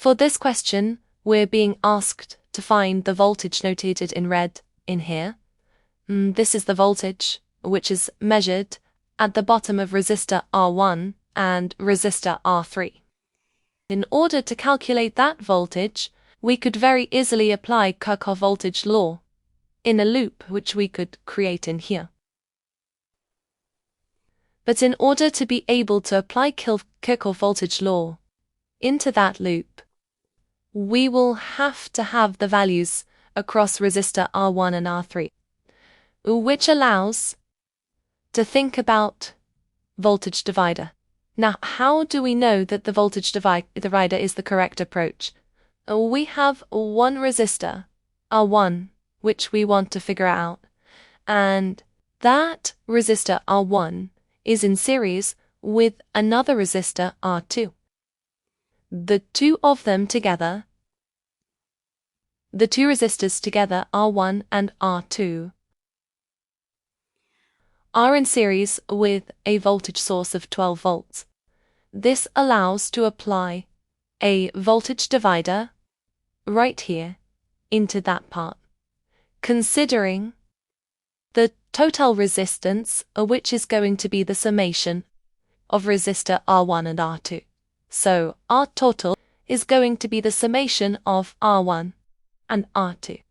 For this question, we're being asked to find the voltage notated in red in here. This is the voltage, which is measured at the bottom of resistor R1 and resistor R3. In order to calculate that voltage, we could very easily apply Kirchhoff voltage law in a loop which we could create in here. But in order to be able to apply Kirchhoff voltage law into that loop, we will have to have the values across resistor R1 and R3, which allows to think about voltage divider. Now, how do we know that the voltage divider is the correct approach? We have one resistor, R1, which we want to figure out, and that resistor R1 is in series with another resistor R2. The two of them together, the two resistors together, R1 and R2, are in series with a voltage source of 12 volts. This allows to apply a voltage divider right here into that part, considering the total resistance, which is going to be the summation of resistor R1 and R2. So our total is going to be the summation of R1 and R2.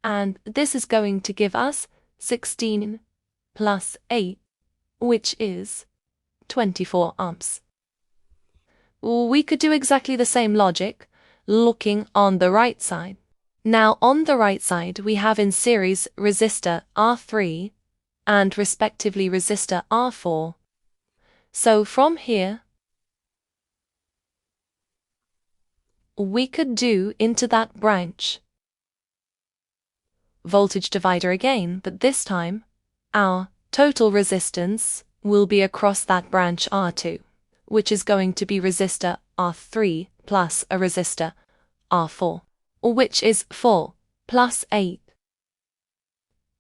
And this is going to give us 16 plus 8, which is 24 amps. We could do exactly the same logic looking on the right side. Now on the right side we have in series resistor R3 and respectively resistor R4. So from here we could do into that branch voltage divider again, but this time our total resistance will be across that branch R2, which is going to be resistor R3 plus a resistor R4, which is 4 plus 8,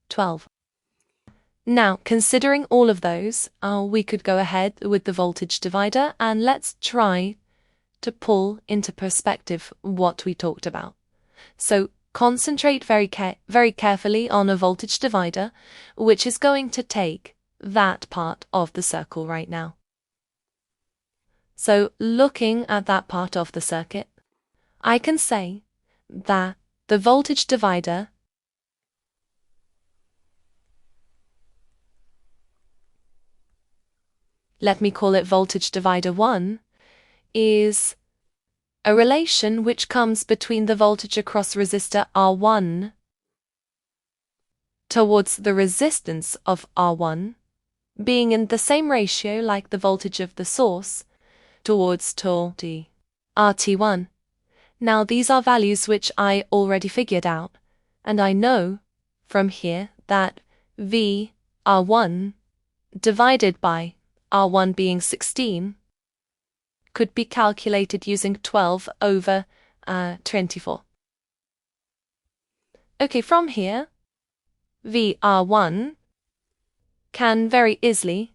12. Now, considering all of those, we could go ahead with the voltage divider and let's try to pull into perspective what we talked about. So concentrate very carefully on a voltage divider, which is going to take that part of the circle right now. So looking at that part of the circuit, I can say that the voltage divider let me call it voltage divider 1, is a relation which comes between the voltage across resistor R1 towards the resistance of R1 being in the same ratio like the voltage of the source towards RT1. Now these are values which I already figured out, and I know from here that V R1 divided by R1 being 16 could be calculated using 12 over 24. Okay, from here, VR1 can very easily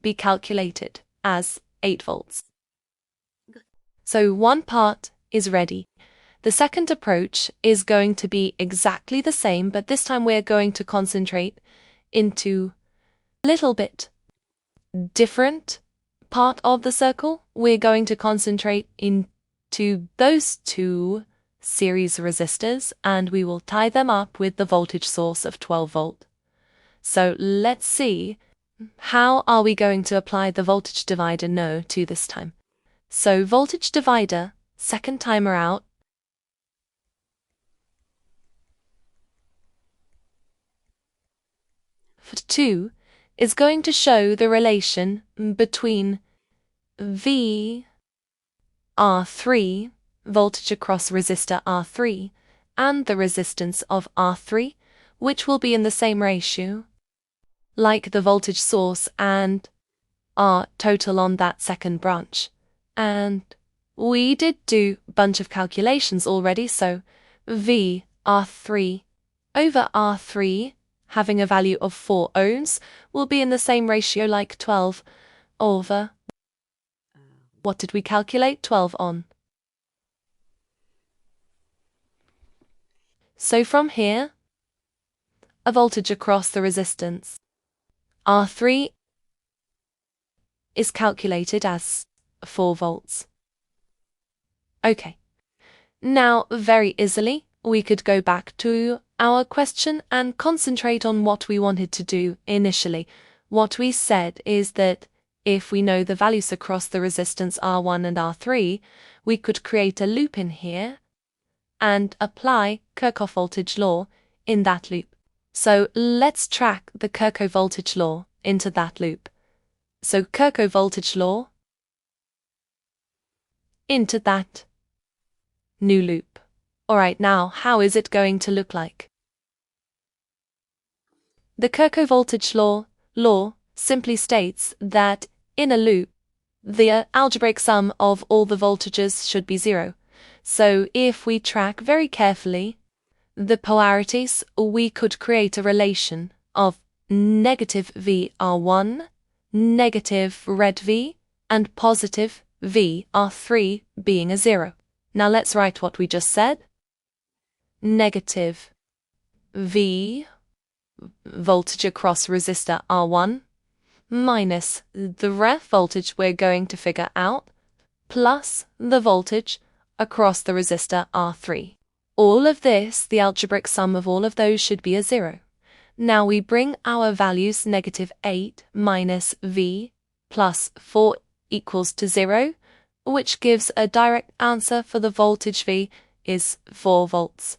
be calculated as 8 volts. So one part is ready. The second approach is going to be exactly the same, but this time we're going to concentrate into a little bit different part of the circle. We're going to concentrate into those two series resistors and we will tie them up with the voltage source of 12 volt. So let's see, how are we going to apply the voltage divider no to this time? So voltage divider, second timer out, for 2 is going to show the relation between V R3, voltage across resistor R3, and the resistance of R3, which will be in the same ratio like the voltage source and R total on that second branch. And we did do a bunch of calculations already, so V R3 over R3 having a value of 4 ohms will be in the same ratio like 12 over, what did we calculate? 12 on So from here, a voltage across the resistance R3 is calculated as 4 volts. Okay. Now, very easily, we could go back to our question and concentrate on what we wanted to do initially. What we said is that if we know the values across the resistance R1 and R3, we could create a loop in here and apply Kirchhoff voltage law in that loop. So let's track the Kirchhoff voltage law into that loop. So Kirchhoff voltage law into that new loop. Alright, now how is it going to look like? The Kirchhoff voltage law simply states that in a loop, the algebraic sum of all the voltages should be 0. So if we track very carefully the polarities, we could create a relation of negative VR1, negative red V, and positive VR3 being a 0. Now let's write what we just said. Negative V voltage across resistor R1 minus the ref voltage we're going to figure out plus the voltage across the resistor R3. All of this, the algebraic sum of all of those should be a 0. Now we bring our values negative 8 minus V plus 4 equals to 0, which gives a direct answer for the voltage V is 4 volts.